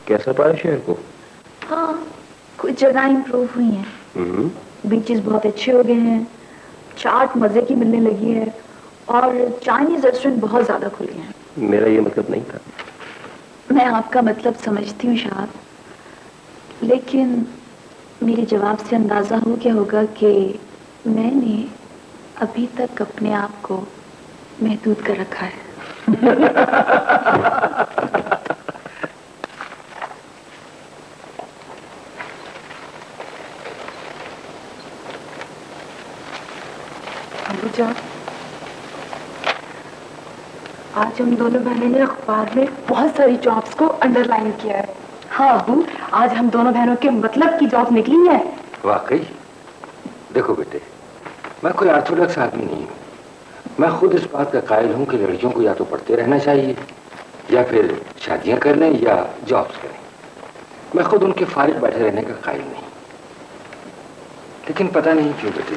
कैसा पाया शहर को? हाँ, कुछ जगह इम्प्रूव हुई हैं। बीचेस बहुत अच्छे हो गए हैं, चाट मजे की मिलने लगी है और चाइनीज रेस्टोरेंट बहुत ज्यादा खुल गए हैं। मेरा ये मतलब नहीं था। मैं आपका मतलब समझती हूँ शायद, लेकिन मेरे जवाब से अंदाजा हो गया होगा कि मैंने अभी तक अपने आप को महदूद कर रखा है। अबूजा, आज हम दोनों बहनों ने अखबार में बहुत सारी जॉब्स को अंडरलाइन किया है। हाँ अबू, आज हम दोनों बहनों के मतलब की जॉब निकली है। वाकई? देखो बेटे, मैं कोई ऑर्थोडॉक्स आदमी नहीं हूँ। मैं खुद इस बात का कायल हूँ कि लड़कियों को या तो पढ़ते रहना चाहिए या फिर शादियां कर लें या जॉब्स करें। मैं खुद उनके फारिग बैठे रहने का कायल नहीं। लेकिन पता नहीं क्यों बेटे,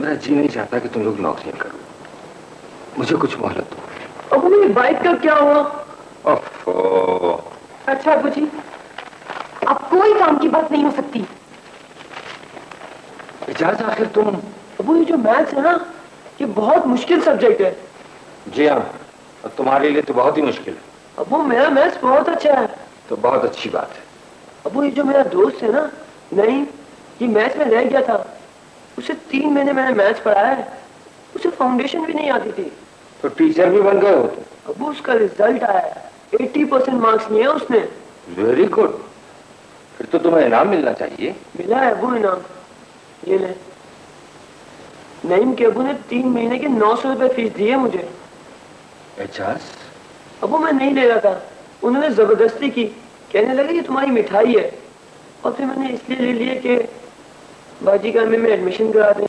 मेरा जी नहीं चाहता कि तुम लोग नौकरियां करो। मुझे कुछ मोहलत दो। अब मेरी बाइक का क्या हुआ? ओफो। अच्छा अबू जी, अब कोई काम की बात नहीं हो सकती। इजाज़त आखिर तुम। अबू ये जो मैथ्स है ना, ये बहुत मुश्किल सब्जेक्ट है। जी हाँ, तुम्हारे लिए तो बहुत ही मुश्किल है। अबू मेरा मैथ्स बहुत अच्छा है। तो बहुत अच्छी बात है। अबू ये जो मेरा दोस्त है ना, नहीं, ये मैथ्स में रह गया था, उसे 3 महीने मैंने मैथ्स पढ़ाया है, उसे फाउंडेशन भी नहीं आती थी। तो टीचर भी बन गए हो तुम? अबू उसका रिजल्ट आया है, 80% मार्क्स लिए उसने। Very good. फिर तो तुम्हें इनाम मिलना चाहिए। मिला है अबू इनाम, ये ले। नईम के अबू ने 3 महीने के 900 रुपए फीस दी है मुझे। एजाज? अबू मैं नहीं ले रहा था, उन्होंने जबरदस्ती की, कहने लगे ये तुम्हारी मिठाई है, और फिर मैंने इसलिए ले लिया कि बाजीगर में एडमिशन करा दें,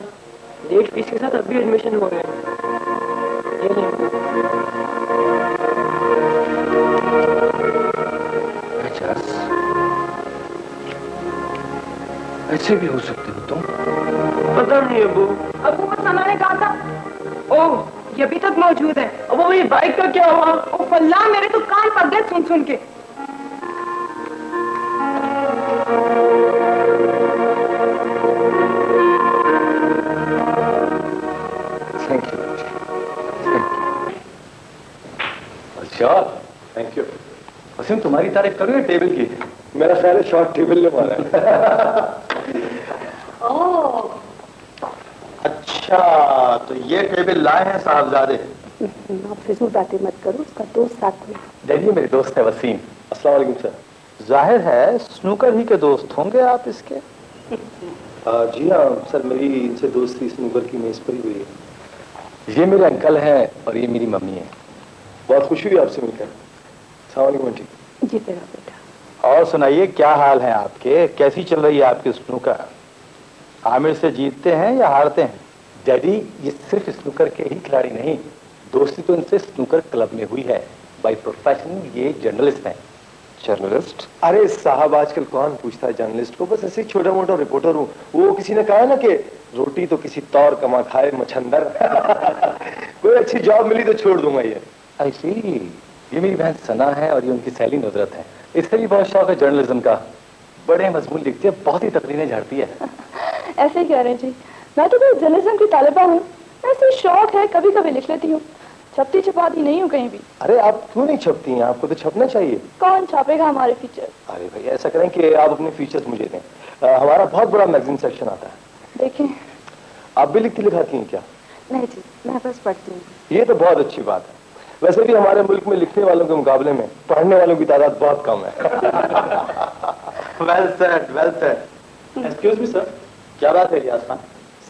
लेट फीस के साथ अभी एडमिशन हो रहे हैं। ये ले। एजाज, ऐसे भी हो सकते हो तुम? पता नहीं अबू। अबू बस मैंने कहा था। ओह, ये अभी तक मौजूद है। अबू मेरी बाइक का क्या हुआ? ओ फल्ला, मेरे तो कान पक गए सुन सुन के। Thank you. अच्छा, थैंक यू। वसीम तुम्हारी तारीफ करूँ या टेबल की? मेरा ख्याल है शॉर्ट टेबल ले मारा है। अच्छा, तो ये टेबल लाए हैं साहबजादे? आप फिजूल बातें मत करो, उसका दोस्त साथ में। डैडी मेरे दोस्त है वसीम। अस्सलाम वालेकुम सर। जाहिर है स्नूकर ही के दोस्त होंगे आप इसके। जी हाँ सर, मेरी इनसे दोस्ती स्नूकर की मेज पर ही हुई है। ये मेरे अंकल हैं और ये मेरी मम्मी है। बहुत खुशी हुई आपसे मिलकर। अस्सलाम वालेकुम आंटी। जी तेरा बेटा। और सुनाइए, क्या हाल है आपके? कैसी चल रही है आपकी स्नूकर? आमिर से जीतते हैं या हारते हैं? डैडी ये सिर्फ स्नूकर के ही खिलाड़ी नहीं, दोस्ती तो इनसे स्नूकर क्लब में हुई है। बाय प्रोफेशन ये जर्नलिस्ट हैं। जर्नलिस्ट? अरे साहब, आजकल कौन पूछता है जर्नलिस्ट को, बस ऐसे ही छोटा मोटा रिपोर्टर हूँ। वो किसी ने कहा ना कि रोटी तो किसी तौर कमा खाए मच्छंदर। कोई अच्छी जॉब मिली तो छोड़ दूंगा ये। ऐसी ये मेरी बहन सना है और ये उनकी सैली नुजरत है। इससे भी बहुत शौक है जर्नलिज्म का, बड़े मजमून लिखती है, बहुत ही तकरीरें झाड़ती है। ऐसे ही कह रहे जी, मैं तो जर्नलिज्म की तालिबा हूँ, ऐसे शौक है, कभी कभी लिख लेती हूँ, छपती छपाती नहीं हूँ कहीं भी। अरे आप क्यों नहीं छपती हैं? आपको तो छपना चाहिए। कौन छापेगा हमारे फीचर? अरे भाई ऐसा करें कि आप अपने फीचर्स मुझे दें। हमारा बहुत बड़ा मैगजीन सेक्शन आता है। देखें। आप भी लिखती लिखाती हैं क्या? नहीं जी, मैं बस पढ़ती हूँ। ये तो बहुत अच्छी बात है। वैसे भी हमारे मुल्क में लिखने वालों के मुकाबले में पढ़ने वालों की तादाद बहुत कम है। Well said, well said. Excuse me sir, क्या बात है रियाज खान?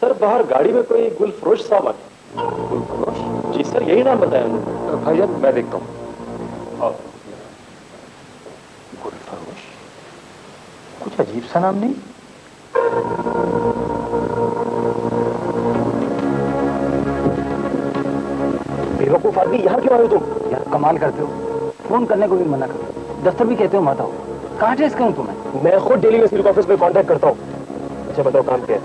सर बाहर गाड़ी में कोई गुलफरोश साहब आए। गुलफरोश? जी सर, यही नाम बताया उन्होंने। भाईजान मैं देखता हूँ। गुलफरोश, कुछ अजीब सा नाम नहीं? बेवकूफ आदमी, यहाँ क्यों आए हो तुम? यार कमाल करते हो, फोन करने को भी मना करते हो, दफ्तर भी कहते हो मत आओ। कहाँ ट्रेस करूँ तुम्हें? मैं खुद डेली में सिल्क ऑफिस में कांटेक्ट करता हूँ। अच्छा बताओ काम क्या है?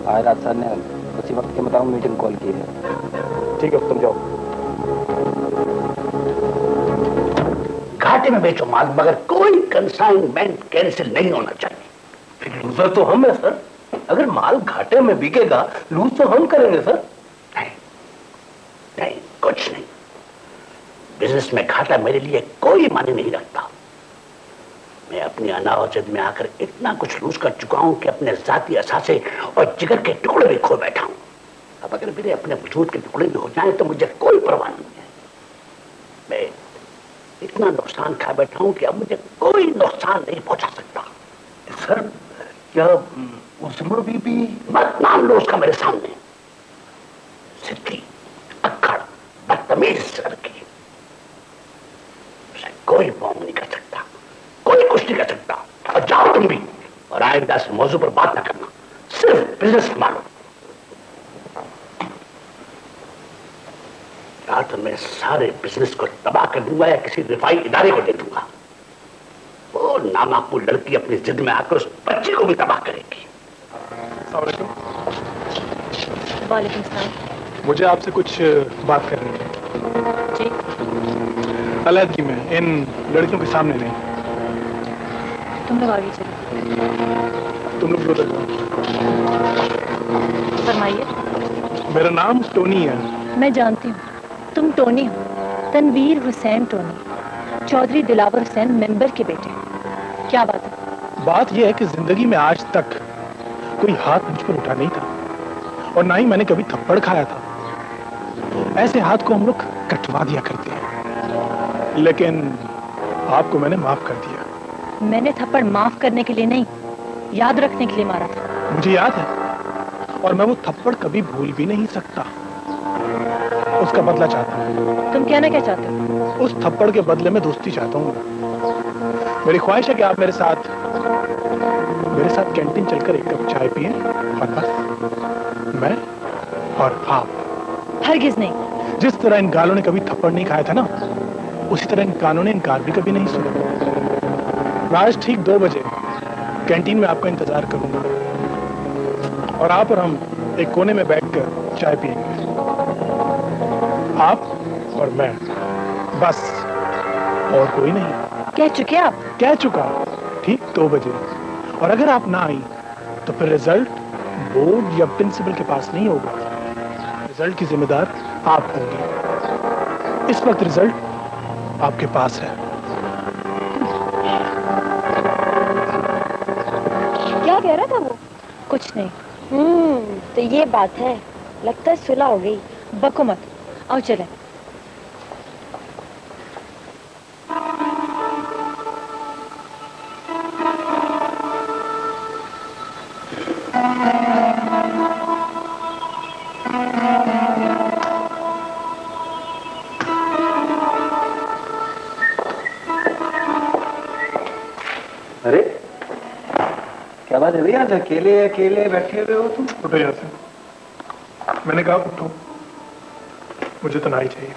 आज रात सर ने उसी वक्त के मुताबिक मीटिंग कॉल की है। ठीक है तुम जाओ। घाटे घाटे में बेचो माल, मगर कोई कंसाइनमेंट कैंसिल नहीं होना चाहिए। फिर लूजर तो हम है सर। अगर माल घाटे में बिकेगा लूज तो हम करेंगे सर। नहीं नहीं, कुछ नहीं। बिजनेस में घाटा मेरे लिए कोई मायने नहीं रखता। मैं अपनी अनावजत में आकर इतना कुछ लूज कर चुका हूं कि अपने जाती असासे और जिगर के टुकड़े भी खो बैठा हूं। अब अगर मेरे अपने वजूद के टुकड़े भी हो जाएं तो मुझे कोई परवाह नहीं है। मैं इतना नुकसान खा बैठा हूं कि अब मुझे कोई नुकसान नहीं पहुंचा सकता। सर क्या उस्मा बीबी? मत नाम लो उसका मेरे सामने। सिद्धि, अक्खड़, बदतमीज लड़की, उसे कोई बॉम्ब नहीं कर सकता, कोई कुछ नहीं कर सकता। और जाओ तुम भी, और आइंदा इस मौजू पर बात ना करना, सिर्फ बिजनेस मानो। या तो मैं सारे बिजनेस को तबाह कर दूंगा या किसी रिफाई इदारे को दे दूंगा। वो नामाकूल लड़की अपनी जिद में आकर उस बच्चे को भी तबाह करेगी। वालेकुम सलाम। मुझे आपसे कुछ बात करनी है जी। अलहदगी में, इन लड़कियों के सामने नहीं। तुम लोग आगे चलो। तुम लोग दो तक फरमाइए। मेरा नाम टोनी है। मैं जानती हूँ तुम टोनी हो, तनवीर हुसैन टोनी, चौधरी दिलावर हुसैन मेंबर के बेटे। क्या बात है? बात यह है कि जिंदगी में आज तक कोई हाथ मुझ पर उठा नहीं था और ना ही मैंने कभी थप्पड़ खाया था। ऐसे हाथ को हम लोग कटवा दिया करते हैं, लेकिन आपको मैंने माफ कर दिया। मैंने थप्पड़ माफ करने के लिए नहीं, याद रखने के लिए मारा था। मुझे याद है और मैं वो थप्पड़ कभी भूल भी नहीं सकता। उसका बदला चाहता हूँ। तुम कहना क्या चाहते हो? उस थप्पड़ के बदले में दोस्ती चाहता हूँ। मेरी ख्वाहिश है कि आप मेरे साथ कैंटीन चलकर एक कप चाय पिए और बस मैं और आप। हरगिज नहीं। जिस तरह इन गालों ने कभी थप्पड़ नहीं खाया था ना, उसी तरह इन कानों ने इनकार भी कभी नहीं सुना। मैं आज ठीक 2 बजे कैंटीन में आपका इंतजार करूंगा और आप और हम एक कोने में बैठकर चाय पिएंगे। आप और मैं, बस, और कोई नहीं। कह चुके आप? कह चुका, ठीक 2 बजे। और अगर आप ना आई तो फिर रिजल्ट बोर्ड या प्रिंसिपल के पास नहीं होगा। रिजल्ट की जिम्मेदार आप होंगे। इस वक्त रिजल्ट आपके पास है। क्या कह रहा था वो? कुछ नहीं। तो ये बात है। लगता है सुलह हो गई। बको मत, आओ चलें। अरे क्या बात है भैया, अकेले अकेले बैठे हुए हो तुम? उठो यहाँ से। मैंने कहा उठो, मुझे तो ना ही चाहिए।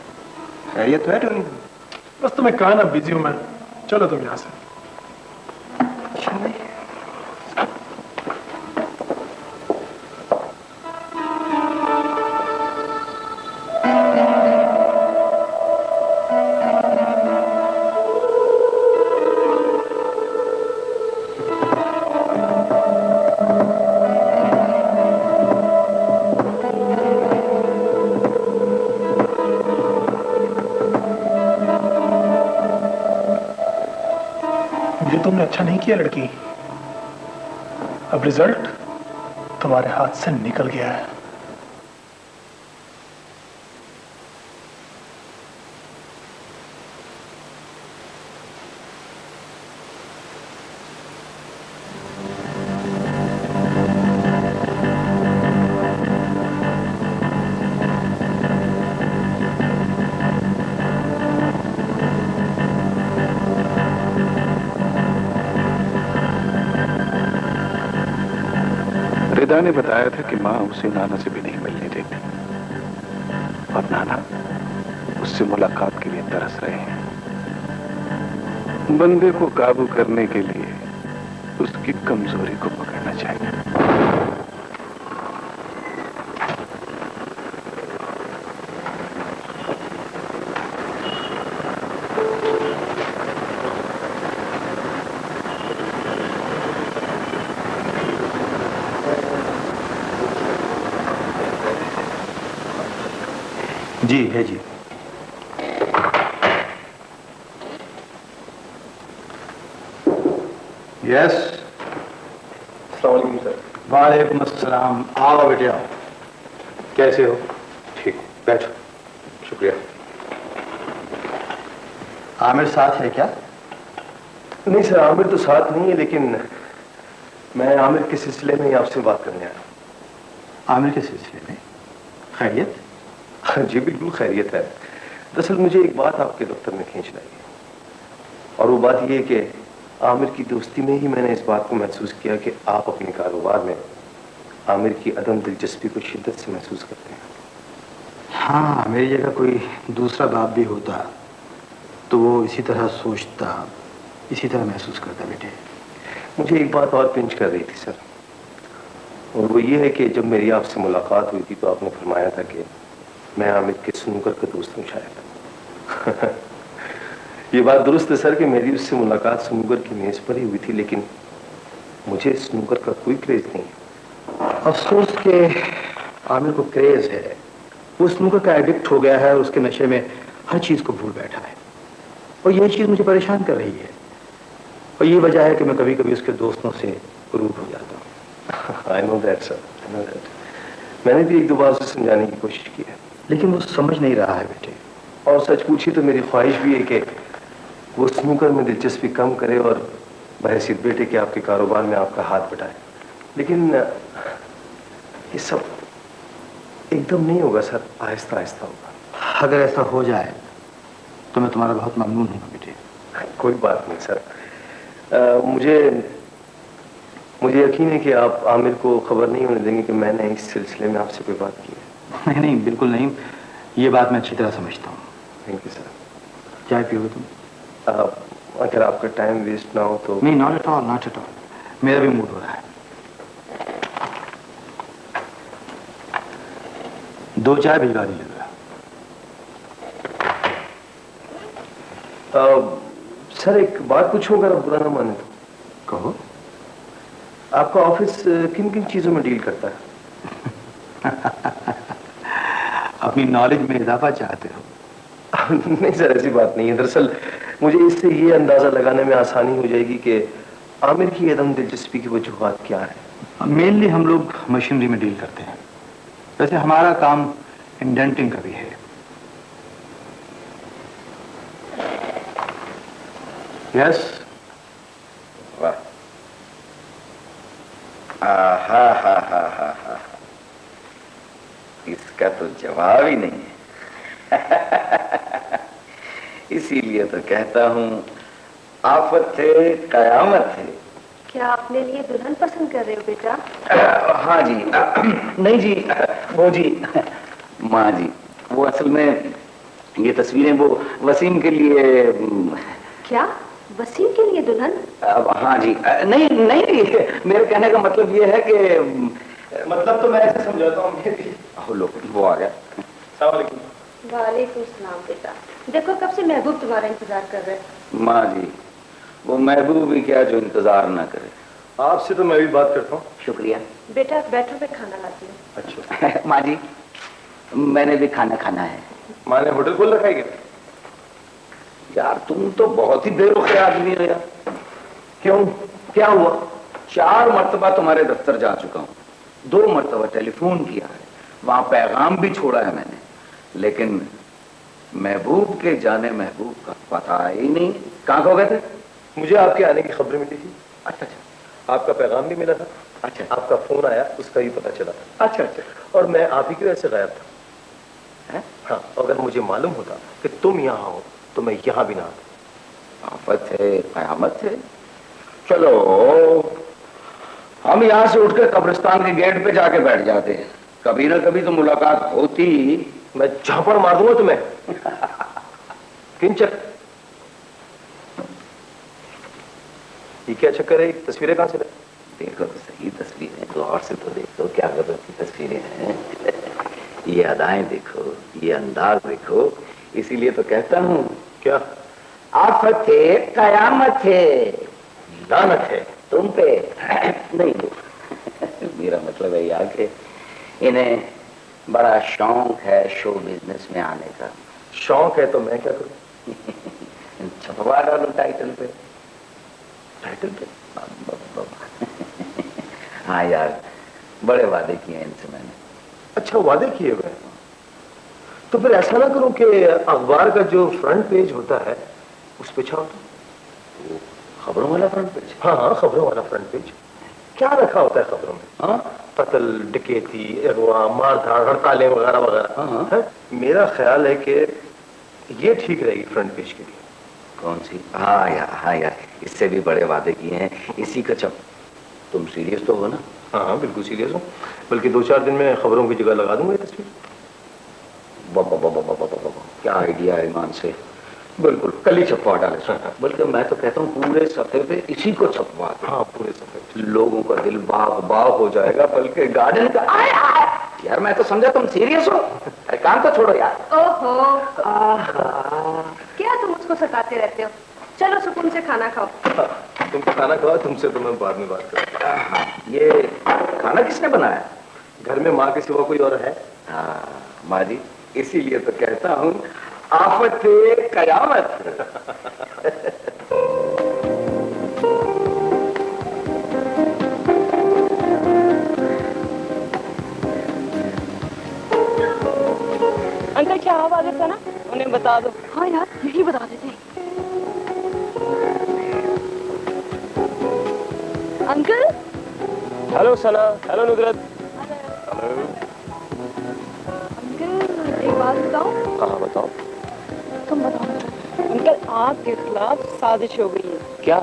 खैरियत तो है टोनी? बस तुम्हें कहा ना बिजी हूं मैं। चलो तुम यहाँ से। अच्छा भाई। तुमने अच्छा नहीं किया लड़की। अब रिजल्ट तुम्हारे हाथ से निकल गया है। रिदा ने बताया था कि मां उसे नाना से भी नहीं मिलने देती और नाना उससे मुलाकात के लिए तरस रहे हैं। बंदे को काबू करने के लिए उसकी कमजोरी को पकड़ना चाहिए। जी भेजिए। यस। अस्सलाम वालेकुम सर। वालेकुम अस्सलाम। आओ बेटे आओ। कैसे हो? ठीक, बैठो। शुक्रिया। आमिर साथ है क्या? नहीं सर, आमिर तो साथ नहीं है, लेकिन मैं आमिर के सिलसिले में ही आपसे बात करने आया। आमिर के सिलसिले में? खैरियत? जी बिल्कुल खैरियत है। दरअसल मुझे एक बात आपके दफ्तर में खींच लाई है, और वो बात ये कि आमिर की दोस्ती में ही मैंने इस बात को महसूस किया कि आप अपने कारोबार में आमिर की अदम दिलचस्पी को शिद्दत से महसूस करते हैं। हाँ, मेरी जगह कोई दूसरा बाप भी होता तो वो इसी तरह सोचता, इसी तरह महसूस करता। बेटे मुझे एक बात और पिंच कर रही थी सर, और वो ये है कि जब मेरी आपसे मुलाकात हुई थी तो आपने फरमाया था कि मैं आमिर के स्नूकर का दोस्त हूँ शायद। ये बात दुरुस्त है सर कि मेरी उससे मुलाकात स्नूकर की मेज पर ही हुई थी, लेकिन मुझे स्नूकर का कोई क्रेज नहीं है। अफसोस के आमिर को क्रेज है, वो स्नूकर का एडिक्ट हो गया है और उसके नशे में हर चीज को भूल बैठा है, और यही चीज मुझे परेशान कर रही है, और ये वजह है कि मैं कभी कभी उसके दोस्तों से रूठ हो जाता हूँ। I know that sir, I know that. मैंने भी एक दो बार उसे समझाने की कोशिश की है, लेकिन वो समझ नहीं रहा है बेटे। और सच पूछी तो मेरी ख्वाहिश भी है कि वो स्नूकर में दिलचस्पी कम करे और बहैसियत बेटे के आपके कारोबार में आपका हाथ बटाए, लेकिन ये सब एकदम नहीं होगा सर, आहिस्ता आहिस्ता होगा। अगर ऐसा हो जाए तो मैं तुम्हारा बहुत ममनून हूँ बेटे। कोई बात नहीं सर। मुझे यकीन है कि आप आमिर को खबर नहीं होने देंगे कि मैंने इस सिलसिले में आपसे कोई बात की है। नहीं नहीं, बिल्कुल नहीं, ये बात मैं अच्छी तरह समझता हूँ। Thank you sir. चाय पियोगे तुम? अगर आपका टाइम वेस्ट ना हो तो। नहीं, not at all, not at all, मेरा भी मूड हो रहा है। 2 चाय भिजवा दीजिएगा। सर एक बात पूछूं, अगर आप बुरा ना माने तो। कहो। आपका ऑफिस किन किन चीजों में डील करता है? अपनी नॉलेज में इजाफा चाहते हो? नहीं सर, ऐसी बात नहीं है। दरअसल मुझे इससे ये अंदाजा लगाने में आसानी हो जाएगी कि आमिर की अदम दिलचस्पी की वजूहात क्या है। मेनली हम लोग मशीनरी में डील करते हैं, वैसे हमारा काम इंडेंटिंग का भी है। यस। वाह, हा हा हा हा हा, इसका तो जवाब ही नहीं है। इसीलिए तो कहता हूँ आफत है कयामत है। क्या अपने लिए दुल्हन पसंद कर रहे हो बेटा? हाँ जी। नहीं जी, वो जी, माँ जी, वो असल में ये तस्वीरें वो वसीम के लिए। क्या वसीम के लिए दुल्हन? हाँ जी। नहीं नहीं, मेरे कहने का मतलब ये है कि मतलब तो मैं ऐसे समझाता हूँ। लो, वो आ गया। वालेकुम सलाम बेटा। देखो कब से महबूब तुम्हारा इंतजार कर रहे हैं। माँ जी, वो महबूब भी क्या जो इंतजार ना करे। आपसे तो मैं भी बात करता हूँ। शुक्रिया बेटा, बैठो, मैं खाना लाती हूँ। अच्छा। माँ जी, मैंने भी खाना खाना है। माँ ने होटल खोल रखा है क्या? यार तुम तो बहुत ही बेरुखे आदमी हो यार। क्यों, क्या हुआ? 4 मरतबा तुम्हारे दफ्तर जा चुका हूँ, 2 मरतबा टेलीफोन किया है, वहां पैगाम भी छोड़ा है मैंने, लेकिन महबूब के जाने महबूब का पता ही नहीं। कहाँ खो गए थे? मुझे आपके आने की खबरें मिली थी। अच्छा अच्छा। आपका पैगाम भी मिला था। अच्छा। आपका फोन आया, उसका भी पता चला था। अच्छा अच्छा। और मैं आप ही की वजह से गायब था। है? हाँ, अगर मुझे मालूम होता कि तुम यहाँ हो तो मैं यहाँ भी ना आता। आफत है कयामत है। चलो हम यहाँ से उठकर कब्रिस्तान के गेट पे जाके बैठ जाते हैं, कभी ना कभी तो मुलाकात होती। मैं झापड़ मार दूंगा तुम्हें। किंचक, ये क्या चक्कर है? तस्वीरें कहाँ से लाई? देखो तो सही तस्वीरें, गौर से तो देखो, क्या गजब की तस्वीरें हैं। ये अदाएं देखो, ये अंदाज देखो, इसीलिए तो कहता हूँ। क्या? आफत है कयामत है, लानत है तुम पे। नहीं, मेरा मतलब है यार कि इन्हें बड़ा शौक है शो बिजनेस में आने का। शौक है तो मैं क्या करूं? छपवा डालो टाइटल पे। टाइटल पे? हाँ यार, बड़े वादे किए हैं इनसे मैंने। अच्छा, वादे किए हुए? तो फिर ऐसा ना करूं कि अखबार का जो फ्रंट पेज होता है उस पे छाप दो। खबरों वाला फ्रंट पेज? हाँ हाँ, खबरों वाला फ्रंट पेज। क्या रखा होता है खबरों में? हाँ, कत्ल, डकैती, अगवा, मारधाड़, हड़तालें वगैरह वगैरह। हाँ। मेरा ख्याल है कि ये ठीक रहेगी फ्रंट पेज के लिए। कौन सी? हाँ यार, इससे भी बड़े वादे किए हैं, इसी का छप। तुम सीरियस तो हो ना? हाँ, बिल्कुल सीरियस हूँ। बल्कि 2-4 दिन में खबरों की जगह लगा दूंगा ये तस्वीर। क्या आइडिया है ईमान से। बिल्कुल, कल ही छपवा डाले। बल्कि मैं तो कहता हूँ पूरे सफे पे इसी को छपवा दो। हाँ, पूरे सफे। लोगों का दिल बाग बाग हो जाएगा, बल्कि गार्डन का। यार मैं तो समझा तुम सीरियस हो। अरे काम तो छोड़ो यार। ओहो, क्या तुम उसको सताते रहते हो? चलो सुकून से खाना खाओ। तुम खाना खाओ, तुमसे तो मैं बाद में बात करूँ। ये खाना किसने बनाया? घर में माँ के सिवा कोई और है? माँ जी, इसीलिए तो कहता हूँ आफत कयामत। अंकल क्या आवाज है ना, उन्हें बता दो। हाँ यार, यही बता देते। अंकल। हेलो सना। हेलो नुदरत। हेलो अंकल, एक बात बताओ। हाँ बताओ। तुम बताओ। अंकल, आपके खिलाफ साजिश हो गई है। क्या?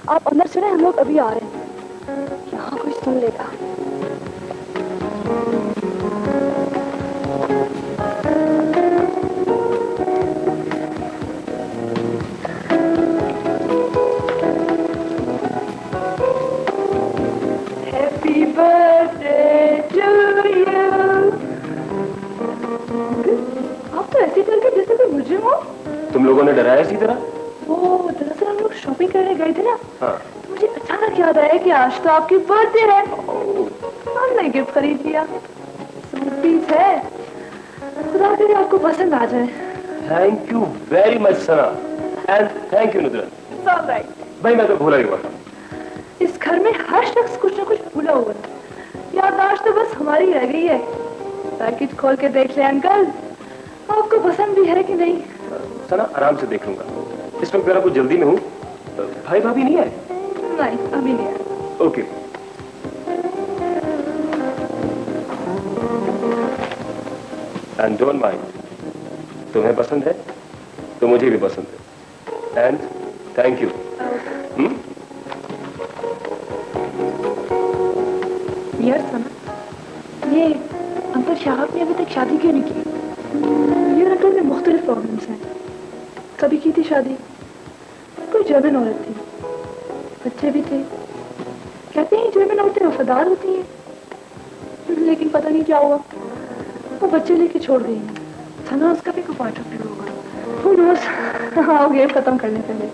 आप अंदर सुने, हम लोग अभी आ रहे हैं। यहाँ कोई सुन लेगा। Happy birthday to you. आप तो ऐसे करके जैसे कोई मुजरिम हो। तुम लोगों ने डराया इसी तरह? वो दरअसल हम लोग शॉपिंग करने गए थे ना। हाँ। तो मुझे अचानक याद आया कि आज तो आपकी बर्थडे है। हमने गिफ्ट खरीद लिया। सूट पीस है, खुदा करे आपको पसंद आ जाए। Thank you very much Sana, and thank you नुदरत। It's all right. भाई मैं तो भूला ही हुआ था। इस घर में हर शख्स कुछ ना कुछ भूला हुआ है। याददाश्त तो बस हमारी रह गई है। पैकेज खोल के देख ले अंकल, आपको पसंद भी है कि नहीं। सना, आराम से देख लूंगा। इस वक्त जरा कुछ जल्दी में हूँ। भाई भाभी नहीं आए? नहीं, अभी नहीं आया। ओके। एंड डोंट माइंड, तुम्हें पसंद है तो मुझे भी पसंद है। And thank you. यार सना, ये अंकल शाहब ने अभी तक शादी क्यों नहीं की? ये अंकल में मुख्तलिफ प्रॉब्लम्स हैं। कभी की थी शादी, कोई जर्मन औरत थी, बच्चे भी थे। कहते हैं जर्मन औरतें वफादार होती हैं, लेकिन पता नहीं क्या हुआ, वो बच्चे लेके छोड़ गई। सना उसका भी कोई पॉइंट ऑफ व्यू होगा। Who knows? हाँ, गेम खत्म करने पहले।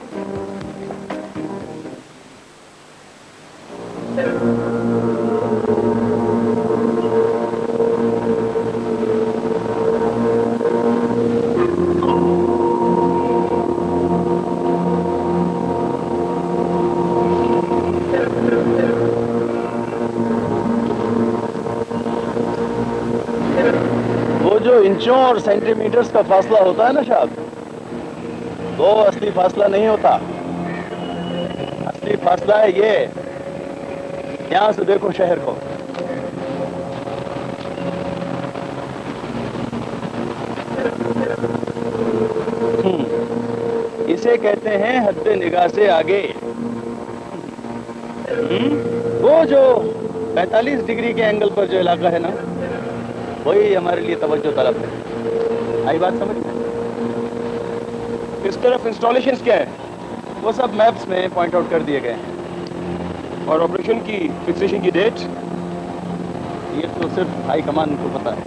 इंचों और सेंटीमीटर्स का फासला होता है ना साहब, वो असली फासला नहीं होता। असली फासला है ये, यहां से देखो शहर को। इसे कहते हैं हद्दे निगाह से आगे। वो जो 45 डिग्री के एंगल पर जो इलाका है ना, वही हमारे लिए तवज्जो तलब है। आई बात समझ में? इस तरफ इंस्टॉलेशंस क्या है? वो सब मैप्स में पॉइंट आउट कर दिए गए हैं। और ऑपरेशन की फिक्सेशन की डेट? ये तो सिर्फ हाई कमान को पता है।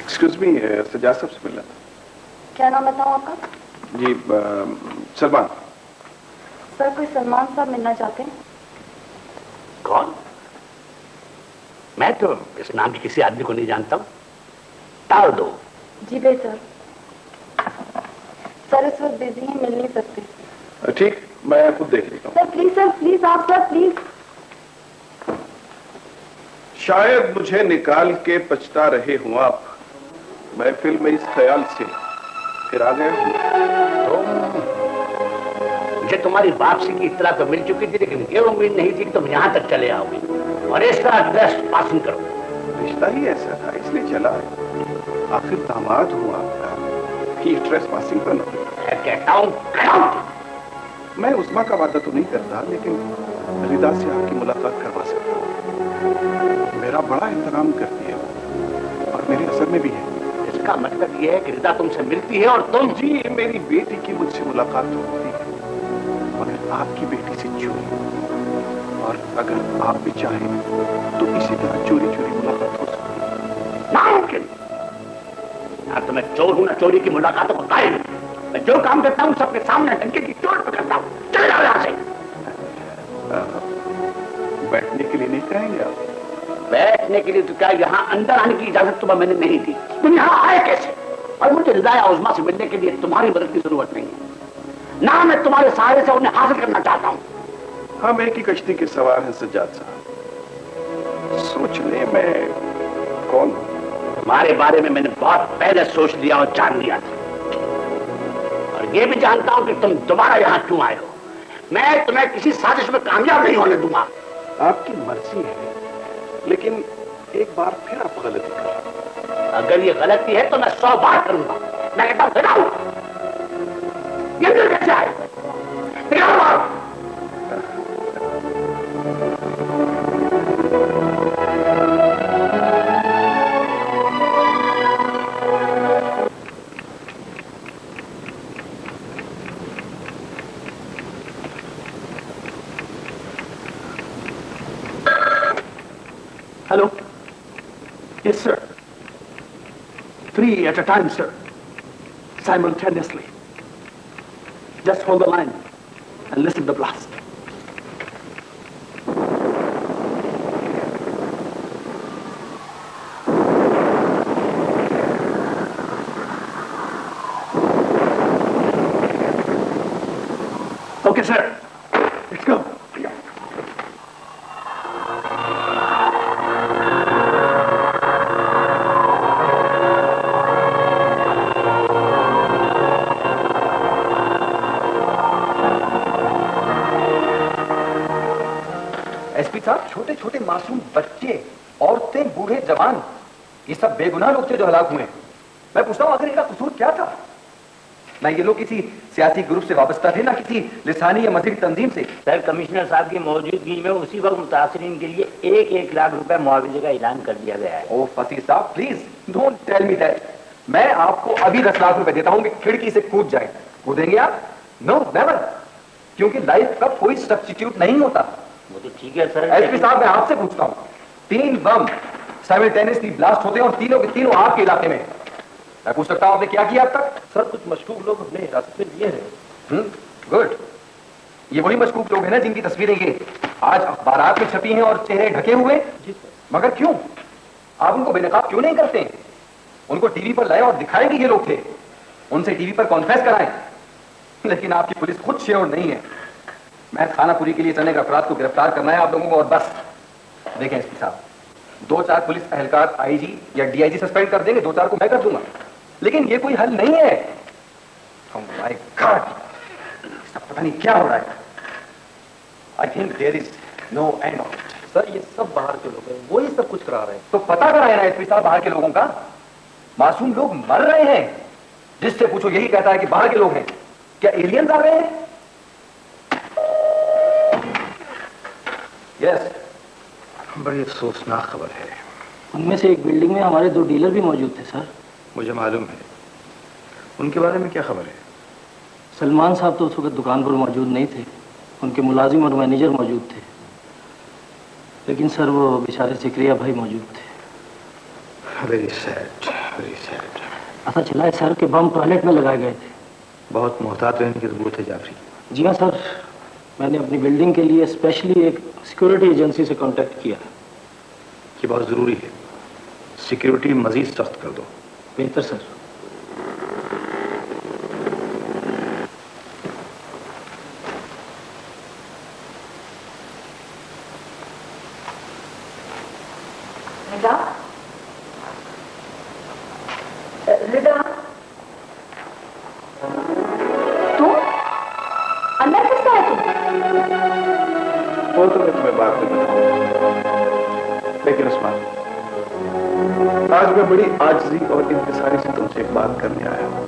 एक्सक्यूज मी, सजाद साहब से मिलना था। क्या नाम बताऊं आपका? जी सलमान। सर कोई सलमान साहब मिलना चाहते हैं? कौन? मैं तो इस नाम के किसी आदमी को नहीं जानता हूं। टाल दो। जी बेहतर। सर इस वक्त बिजी हैं, मिल नहीं सकते। ठीक, मैं खुद देख लेता हूँ। सर प्लीज आप सर प्लीज। शायद मुझे निकाल के पछता रहे हो आप। महफिल में इस ख्याल से फिर आ गए हो। मुझे तुम्हारी वापसी की इत्तला तो मिल चुकी थी, लेकिन ये उम्मीद नहीं थी कि तुम यहाँ तक चले आओगे और इस तरह ड्रेस पासिंग करो। रिश्ता ही ऐसा था, इसलिए चला है। आखिर दामाद हूँ आपका, ये ड्रेस पासिंग करना। कहता हूँ मैं उस्मा का वादा तो नहीं करता, लेकिन रिदा से आपकी मुलाकात करवा सकता हूँ। मेरा बड़ा एहतराम करती है और मेरे असर में भी है। इसका मतलब यह है कि रिदा तुमसे मिलती है और तुम? जी, मेरी बेटी की मुझसे मुलाकात होती है, मगर आपकी बेटी से चोरी। और अगर आप भी चाहें तो इसी तरह चोरी चोरी मुलाकात हो सकती है। नामुमकिन। तो मैं चोर हूं ना चोरी की मुलाकातों को कायल। मैं जो काम करता हूं सबके सामने डंके की चोट पर करता हूं। चले जाओ यहां से। बैठने के लिए नहीं कहेंगे आप? बैठने के लिए तो क्या, यहाँ अंदर आने की इजाजत तुम्हें मैंने नहीं दी। तुम यहाँ आए कैसे? और मुझे रिदा या उस्मा से मिलने के लिए तुम्हारी मदद की जरूरत नहीं है ना। मैं तुम्हारे सहारे से उन्हें हासिल करना चाहता हूँ। हम एक ही कश्ती के सवार हैं सज्जाद साहब। सोच ले मैं कौन हूँ। तुम्हारे बारे में मैंने बहुत पहले सोच लिया और जान लिया था, और ये भी जानता हूँ कि तुम दोबारा यहाँ क्यों आए हो। मैं तुम्हें किसी साजिश में कामयाब नहीं होने दूंगा। आपकी मर्जी है, लेकिन एक बार फिर आप गलती कर रहे हैं। अगर ये गलती है तो मैं 100 बार करूंगा। मैं कहता हूँ फिराऊं। ये दिल कैसे आए? फिराऊं। Hello? Yes, sir. 3 at a time, sir. Simultaneously. Just hold the line and listen to the blast. Okay, sir. Let's go. SP साहब, छोटे छोटे मासूम बच्चे, औरतें, बूढ़े, जवान, ये सब बेगुनाह लोग थे जो हलाक हुए। मैं पूछता हूँ आखिर इनका कसूर क्या था? ना ये लोग किसी सियासी ग्रुप से वाबस्ता थे, ना किसी लिसानी या मजहबी तंजीम से। सर, कमिश्नर साहब की मौजूदगी में उसी वक्त मुतासरीन के लिए 1-1 लाख रुपए मुआवजे का ऐलान कर दिया गया है। ओ फसीह साहब, please don't tell me that. मैं आपको अभी 10 लाख रुपए देता हूँ कि खिड़की से कूद जाए। कूदेंगे आप? No, never. क्योंकि लाइफ का कोई सब्स्टिट्यूट नहीं होता। वो तो ठीक है सर। एसपी साहब, मैं आपसे पूछता हूँ, 3 बम साइमल्टेनियसली ब्लास्ट होते हैं और तीनों के तीनों आपके इलाके में। मैं पूछ सकता हूँ आपने क्या किया अब तक? सर, कुछ मशकूक लोग अपने हिरासत में लिए हैं। गुड। ये वही मशकूक लोग हैं ना जिनकी तस्वीरें ये आज अखबारात में छपी हैं और चेहरे ढके हुए। मगर क्यों आप उनको बेनकाब क्यों नहीं करते? उनको टीवी पर लाए और दिखाएं कि ये लोग थे, उनसे टीवी पर कॉन्फ्रेंस कराएं। लेकिन आपकी पुलिस खुद श्योर नहीं है। मैं खानापुरी के लिए चलने के अफराद को गिरफ्तार करना है आप लोगों को, और बस। देखें एसपी साहब, 2-4 पुलिस एहलकार आईजी या डीआईजी सस्पेंड कर देंगे, 2-4 को मैं कर दूंगा, लेकिन ये कोई हल नहीं है। Oh my God! सब पता नहीं क्या हो रहा है। I think there is no end of it. Sir, ये सब बाहर के लोग हैं, वो ही सब कुछ करा रहे हैं। तो पता कराए ना एसपी साहब बाहर के लोगों का। मासूम लोग मर रहे हैं, जिससे पूछो यही कहता है कि बाहर के लोग हैं। क्या एलियंस आ रहे हैं? यस। बड़ी अफसोसनाक खबर है। उनमें से एक बिल्डिंग में हमारे 2 डीलर भी मौजूद थे सर। मुझे मालूम है। उनके बारे में क्या खबर है? सलमान साहब तो उस वक्त दुकान पर मौजूद नहीं थे, उनके मुलाजिम और मैनेजर मौजूद थे, लेकिन सर वो बेचारे सिकरिया भाई मौजूद थे। Very sad, very sad. पता चला है सर कि बम टॉयलेट में लगाए गए थे। बहुत मोहतात रहने की जरूरत है जाफरी। जी हाँ सर, मैंने अपनी बिल्डिंग के लिए स्पेशली एक सिक्योरिटी एजेंसी से कांटेक्ट किया है। ये बहुत जरूरी है, सिक्योरिटी मजीद सख्त कर दो। बेहतर सर। रिदा, तुम अंदर कैसे आए तुम? वो तो मैं तुम्हें बात में बताऊंगा, लेकिन उस्मान, आज मैं बड़ी आजिज़ी और इंतज़ारी से तुमसे एक बात करने आया हूं।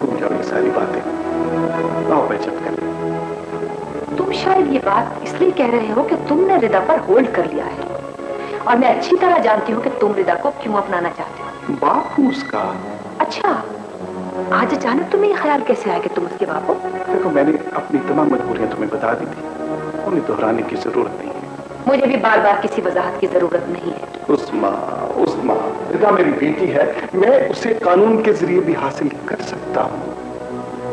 तुम जाओ ये सारी बातें आओ मैं चुप कर। तुम शायद ये बात इसलिए कह रहे हो कि तुमने रिदा पर होल्ड कर लिया है, और मैं अच्छी तरह जानती हूँ कि तुम रिदा को क्यों अपनाना चाहते हो। बाप हूँ उसका। अच्छा, आज अचानक तुम्हें ये ख्याल कैसे आया कि तुम उसके बाप हो? देखो, मैंने अपनी तमाम मजबूरियां तुम्हें बता दी थी, उन्हें दोहराने की जरूरत नहीं है। मुझे भी बार बार किसी वजाहत की जरूरत नहीं है। उस्मा, रिदा मेरी बेटी है, मैं उसे कानून के जरिए भी हासिल कर सकता हूँ,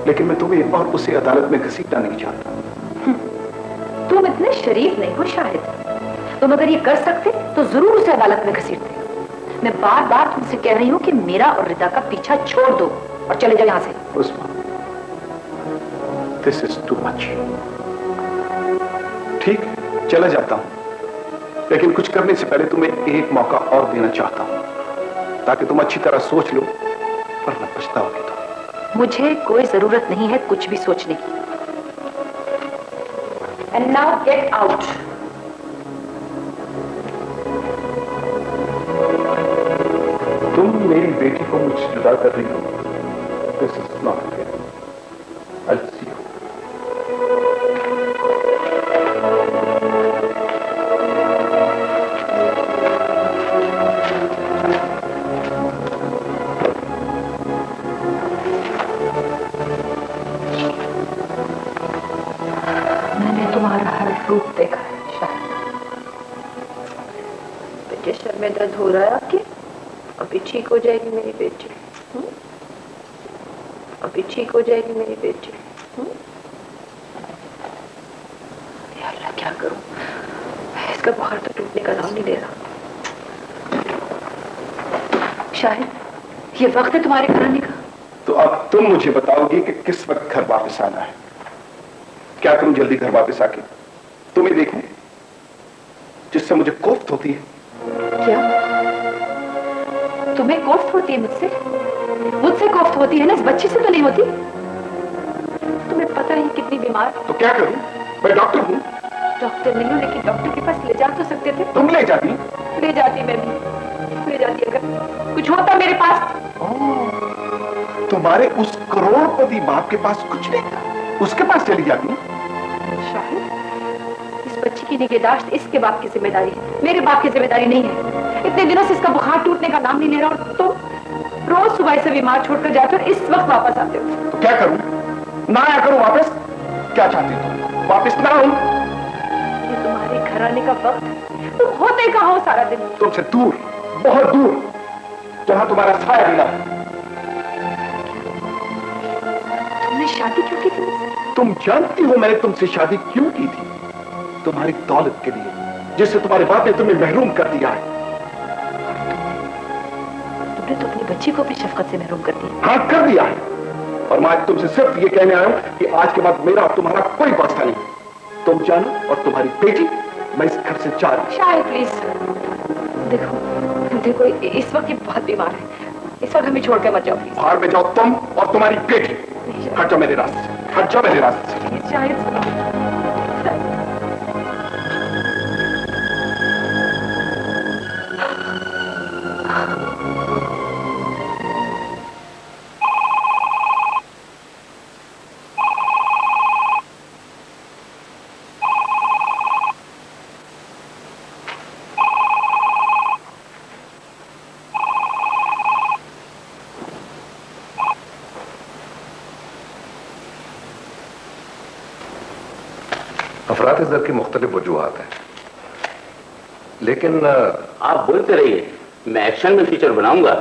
लेकिन मैं तुम्हें और उसे अदालत में घसीटना नहीं चाहता। तुम इतने शरीफ नहीं हो शायद। तुम अगर ये कर सकते तो जरूर उसे अदालत में घसीटते। मैं बार बार तुमसे कह रही हूँ कि मेरा और रिदा का पीछा छोड़ दो और चले जाओ यहाँ से। उस्मा, दिस इज टू मच। ठीक, चला जाता हूँ, लेकिन कुछ करने से पहले तुम्हें एक मौका और देना चाहता हूँ, ताकि तुम अच्छी तरह सोच लो, वरना पछताओगे तुम। मुझे कोई जरूरत नहीं है कुछ भी सोचने की। And now get out. तुम मेरी बेटी को मुझसे जुदा कर रही हो। This is not fair. I will see you. मैंने तुम्हारा हर रूप देखा है शायद। बेटे, सर में दर्द हो रहा है आपके? अभी ठीक हो जाएगी मेरी बेटी। अभी ठीक हो जाएगी मेरी बेटी। यार अल्लाह, क्या करूं? इसका बुखार तो टूटने का नाम नहीं ले रहा। शायद ये वक्त है तुम्हारे घर आने का। तो अब तुम मुझे बताओगी कि किस वक्त घर वापस आना है। क्या तुम जल्दी घर वापस आके तुम्हें देखूं, जिससे मुझे कोफ्त होती है? क्या तुम्हें कोफ्त होती है मुझसे? मुझसे कोफ्त होती है ना, इस बच्ची से तो नहीं होती। तुम्हें पता ही कितनी बीमार। तो क्या करूं? मैं डॉक्टर हूं। डॉक्टर नहीं हूं, लेकिन डॉक्टर के पास ले जा तो सकते थे। तुम ले जाती? ले जाती, मैं भी ले जाती अगर कुछ होता मेरे पास। तुम्हारे उस करोड़पति बाप के पास कुछ नहीं था, उसके पास चली जाती। शायद इस बच्ची की निगहदाश्त इसके बाप की जिम्मेदारी है, मेरे बाप की जिम्मेदारी नहीं है। इतने दिनों से इसका बुखार टूटने का नाम नहीं ले रहा, और तुम रोज सुबह से बीमार छोड़कर जाते हो, इस वक्त वापस आते हो। तो क्या करूं? ना आया करूं वापस? क्या चाहते हो? वापस ना आऊं? ये तुम्हारे घर आने का वक्त है। तुम होते कहाँ हो सारा दिन? तुमसे दूर, बहुत दूर, जहां तुम्हारा साया भी ना हो। तुमने शादी क्यों की थी मुझसे? तुम जानती हो मैंने तुमसे शादी क्यों की थी? तुम्हारी दौलत के लिए, जिससे तुम्हारे बाप ने तुम्हें महरूम कर दिया है। तुमने तो अपनी बच्ची को भी शफकत से महरूम कर दिया। हाँ, कर दिया है। और मैं आज तुमसे सिर्फ ये कहने आया हूं कि आज के बाद मेरा और तुम्हारा कोई वास्ता नहीं। तुम जानो और तुम्हारी बेटी, मैं इस घर से जा रहा हूं। शायद प्लीज देखो इस वक्त ये बहुत बीमार है, इस वक्त हमें छोड़कर मत जाओ प्लीज। बाहर में जाओ तुम और तुम्हारी बेटी। हट जाओ मेरे रास्ते से, हट जाओ मेरे रास्ते से। शायद अफरात ज़र की मुख्तलिफ वजूहात हैं, लेकिन आप बोलते रहिए, मैं एक्शन में फीचर बनाऊंगा।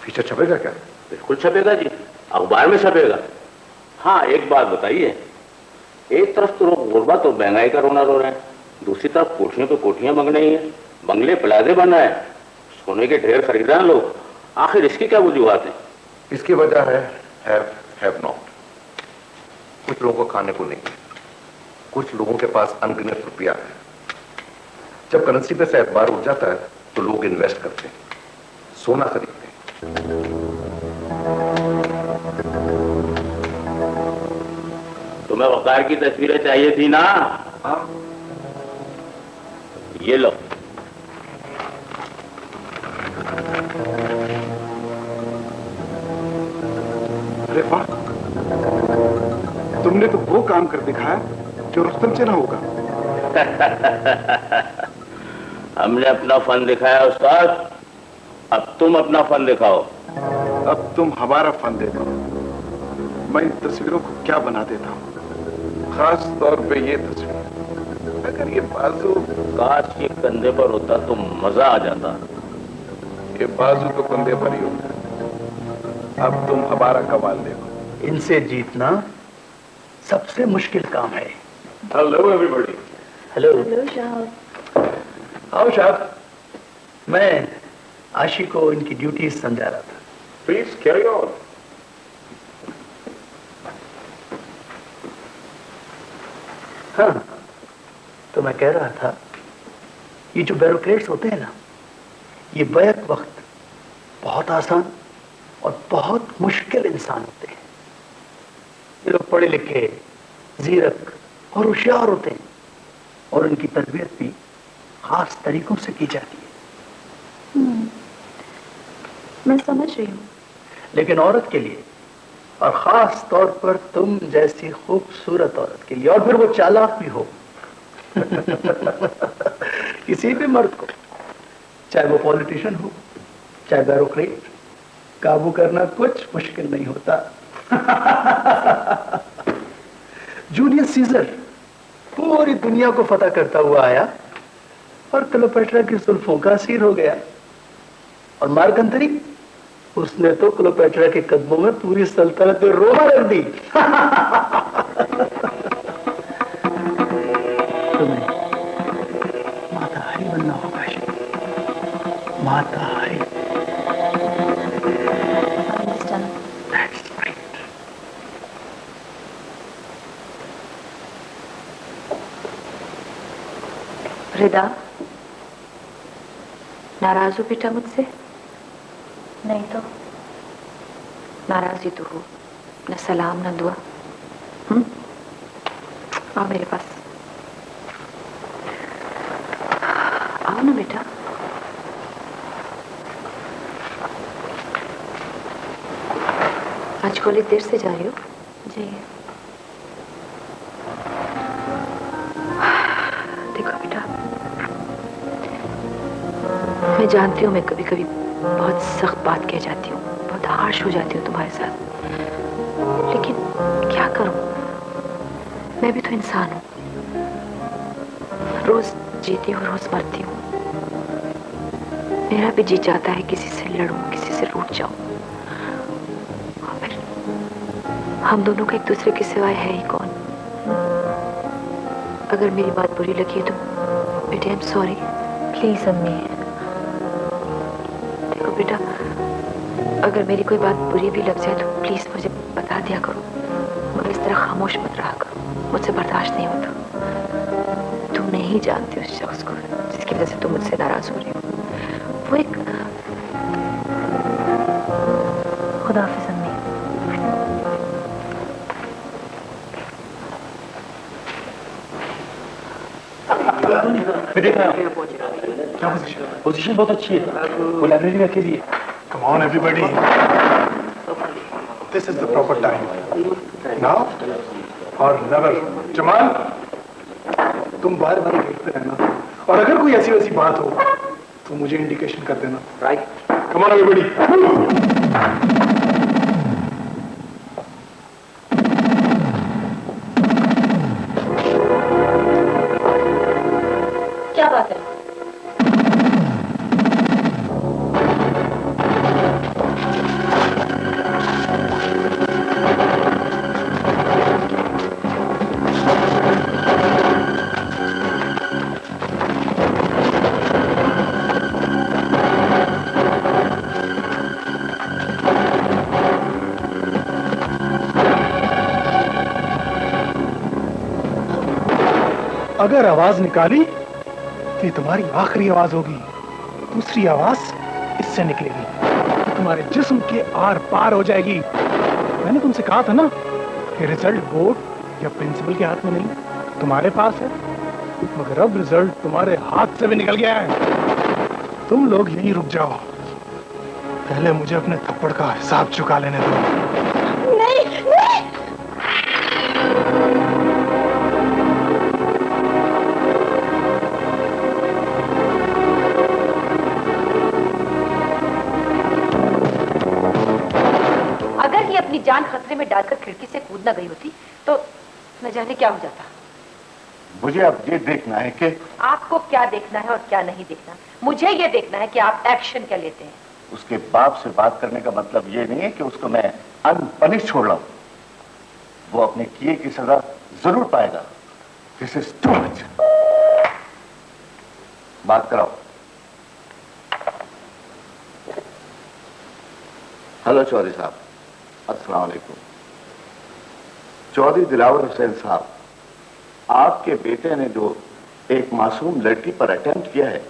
फीचर छपेगा क्या? बिल्कुल छपेगा जी, अखबार में छपेगा। हाँ, एक बात बताइए, एक तरफ तो लोग गुर्बत और महंगाई का रोना रो रहे हैं, दूसरी तरफ कोठियों पे कोठियां बन रही हैं, बंगले प्लाजे बन रहे हैं, सोने के ढेर खरीद रहे हैं लोग। आखिर इसकी क्या वजूहत है? इसकी वजह है हैव नॉट। कुछ लोगों को खाने को नहीं, कुछ लोगों के पास अनगिनत रुपया है। जब करेंसी पे से एतबार उठ जाता है तो लोग इन्वेस्ट करते हैं, सोना खरीदते हैं। तुम्हें वकार की तस्वीरें चाहिए थी ना? हाँ। ये लो। अरे वाह, तुमने तो वो काम कर दिखाया जो रुस्तम से ना होगा। हमने अपना फन दिखाया उस्ताद, अब तुम अपना फन दिखाओ। अब तुम हमारा फन देखो। मैं इन तस्वीरों को क्या बना देता हूँ, खास तौर पे ये तस्वीर। अगर ये बाजू काश ये कंधे पर होता तो मजा आ जाता। ये बाजू तो कंधे पर ही होता है। अब तुम हमारा कमाल देखो। इनसे जीतना सबसे मुश्किल काम है। Hello everybody. Hello. Hello Shah. आओ शाह। मैं आशी को इनकी ड्यूटीज समझा रहा था। Please carry on. हाँ, तो मैं कह रहा था, ये जो ब्यूरोक्रेट्स होते हैं ना, ये बैक वक्त बहुत आसान और बहुत मुश्किल इंसान होते हैं। ये लोग पढ़े लिखे, जीरक और होशियार होते हैं और उनकी तरबियत भी खास तरीकों से की जाती है। मैं समझ रही हूँ। लेकिन औरत के लिए, और खास तौर पर तुम जैसी खूबसूरत औरत के लिए, और फिर वो चालाक भी हो किसी भी मर्द को, चाहे वो पॉलिटिशियन हो चाहे ब्यूरोक्रेट, काबू करना कुछ मुश्किल नहीं होता। जूलियस सीजर पूरी दुनिया को फतह करता हुआ आया और क्लोपेट्रा की जुल्फों का असीर हो गया। और मार्क एंथनी, उसने तो क्लोपेट्रा के कदमों में पूरी सल्तनत रोमा रख दी। तुम्हें माताहारी बनना होगा, माताहारी। That's right. रिदा, नाराज हो बेटा मुझसे? नहीं तो। नाराज ही तो हो, न सलाम न दुआ। आओ मेरे पास, आओ ना बेटा। आज कॉलेज देर से जा रही हो? जी। देखो बेटा, मैं जानती हूँ मैं कभी कभी बहुत सख्त बात कह जाती हूँ, बहुत हार्श हो जाती हूँ तुम्हारे साथ, लेकिन क्या करूँ, मैं भी तो इंसान हूँ। रोज जीती हूँ, रोज मरती हूँ। मेरा भी जी चाहता है किसी से लड़ूं, किसी से रूठ जाऊं। और फिर हम दोनों का एक दूसरे के सिवाय है ही कौन? अगर मेरी बात बुरी लगी तो बेटे आई एम सॉरी। प्लीज अम्मी। देखो बेटा, अगर मेरी कोई बात बुरी भी लग जाए तो प्लीज मुझे बता दिया करो, मगर इस तरह खामोश मत रहा करो, मुझसे बर्दाश्त नहीं होता। तुम नहीं जानती उस शख्स को जिसकी वजह से तुम मुझसे नाराज हो रही हो। वो एक खुदाफिज अम्मी। क्या पोजीशन बहुत अच्छी है, वो लाइब्रेरी में अकेली है। Come on everybody, this is the proper time now और नेवर। जमाल, तुम बार बार देखते रहना, और अगर कोई ऐसी वैसी बात हो तो मुझे इंडिकेशन कर देना। Right, come on everybody. क्या बात है? अगर आवाज निकाली तो ये तुम्हारी आखिरी आवाज होगी। दूसरी आवाज इससे निकलेगी तो तुम्हारे जिस्म के आर पार हो जाएगी। मैंने तुमसे कहा था ना कि रिजल्ट बोर्ड या प्रिंसिपल के हाथ में नहीं, तुम्हारे पास है। मगर अब रिजल्ट तुम्हारे हाथ से भी निकल गया है। तुम लोग यहीं रुक जाओ, पहले मुझे अपने थप्पड़ का हिसाब चुका लेने दो। नहीं, नहीं। अगर ये अपनी जान खतरे में डालकर खिड़की से कूद न गई होती तो न जाने क्या हो जाता। मुझे अब ये देखना है कि आपको क्या देखना है और क्या नहीं देखना। मुझे ये देखना है कि आप एक्शन क्या लेते हैं। उसके बाप से बात करने का मतलब ये नहीं है कि उसको मैं अनपनिश छोड़ रहा हूं। वो अपने किए की सजा जरूर पाएगा। This is too much. बात कराओ। हेलो चौधरी साहब, अस्सलाम वालेकुम। चौधरी दिलावर हुसैन साहब, आपके बेटे ने जो एक मासूम लड़की पर अटेम्प्ट किया है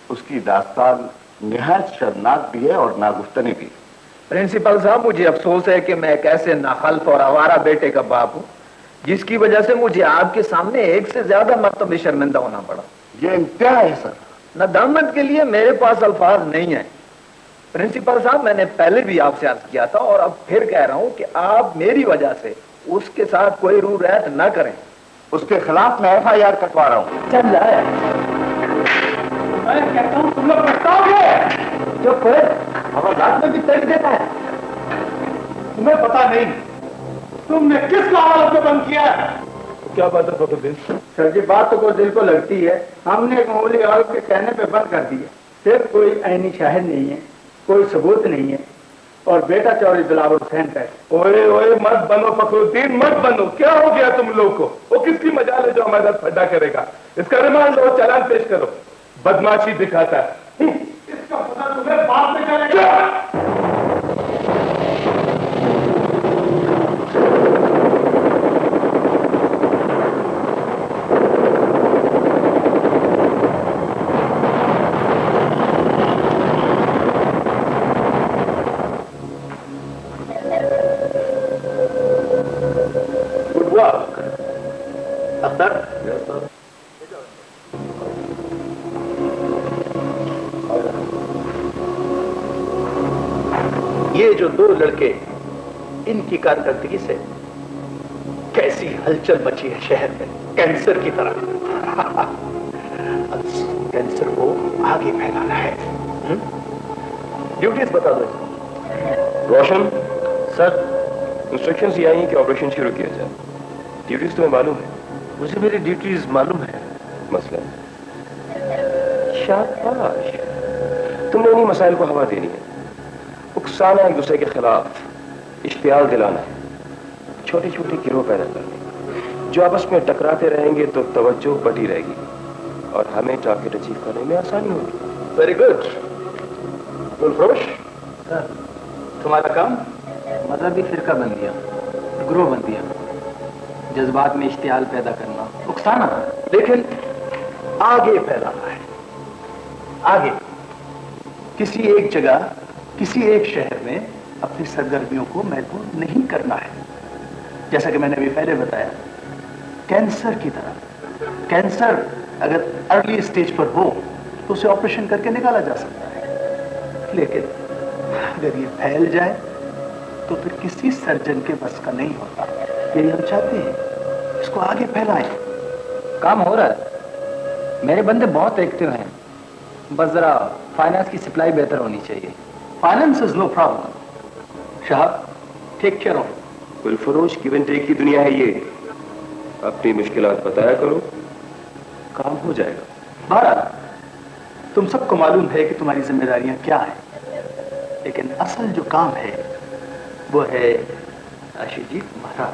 उसकी दास्तान निहायत शर्मनाक भी है और नागुफ्तनी भी। प्रिंसिपल साहब, मुझे अफसोस है कि मैं एक ऐसे नाखल्फ और आवारा बेटे का बाप हूं जिसकी वजह से मुझे आपके सामने एक से ज्यादा मर्तबा शर्मिंदा होना पड़ा। ये इंतहा है सर। नदामत के लिए मेरे पास अल्फाज नहीं है। प्रिंसिपल साहब, मैंने पहले भी आपसे अर्ज किया था और अब फिर कह रहा हूं कि आप मेरी वजह से उसके साथ कोई रू रैत न करें। उसके खिलाफ मैं FIR कटवा रहा हूं। चल रहा है। मैं कहता हूं तुम लोग पछताओगे। जो फिर हवादार में भी तर्क देता है। तुम्हें पता नहीं तुमने किस अदालत में बंद किया है? क्या बात है दिल? सर जी, बात तो दिल को लगती है। हमने एक मामूली औरत के कहने पे बंद कर दिया। सिर्फ कोई ऐनी शाहिद नहीं है, कोई सबूत नहीं है और बेटा चौधरी दिलावर हुसैन का। ओए ओए मत बनो फखरुद्दीन, मत बनो। क्या हो गया तुम लोग को? वो किसकी मजाल है जो हमारे साथ फड्डा करेगा? इसका रिमांड लो, चालान पेश करो। बदमाशी दिखाता है। इसका पता तुम्हें बाद में करेगा। ये जो दो लड़के, इनकी कारकर्दगी से कैसी हलचल मची है शहर में, कैंसर की तरह। कैंसर को आगे फैलाना है। ड्यूटीज बता दो। रोशन सर, इंस्ट्रक्शंस ये आई हैं कि ऑपरेशन शुरू किया जाए। ड्यूटीज तुम्हें मालूम है? मुझे मेरी ड्यूटीज मालूम है। मसला शाबाश, तुमने इन्हीं मसाइल को हवा देनी है। उकसाना एक दूसरे के खिलाफ, इश्तियाल दिलाना, छोटे छोटे गिरोह पैदा करने जो आपस में टकराते रहेंगे तो तवज्जो बटी रहेगी और हमें टारगेट अचीव करने में आसानी होगी। वेरी गुड गुलफरोश, तुम्हारा काम मजहबी फिरका बन दिया, ग्रोह बन दिया, जज्बात में इश्तियाल पैदा करना, उकसाना, लेकिन आगे फैलाना है। आगे किसी एक जगह, किसी एक शहर में अपनी सरगर्मियों को महदूद नहीं करना है। जैसा कि मैंने अभी पहले बताया, कैंसर की तरह। कैंसर अगर अर्ली स्टेज पर हो तो उसे ऑपरेशन करके निकाला जा सकता है, लेकिन अगर ये फैल जाए तो फिर किसी सर्जन के बस का नहीं होता। यही हम चाहते हैं, इसको आगे फैलाएं। काम हो रहा है। मेरे बंदे बहुत एक्टिव हैं, बस जरा फाइनेंस की सप्लाई बेहतर होनी चाहिए। Finance is no problem. शाहब, टेक केयर ऑफ। गुलफरोश, गिव एंड टेक की दुनिया है ये। अपनी मुश्किलात बताया करो, काम हो जाएगा। बहरहाल, तुम सबको मालूम है कि तुम्हारी जिम्मेदारियां क्या हैं, लेकिन असल जो काम है वो है आशीष जी तुम्हारा।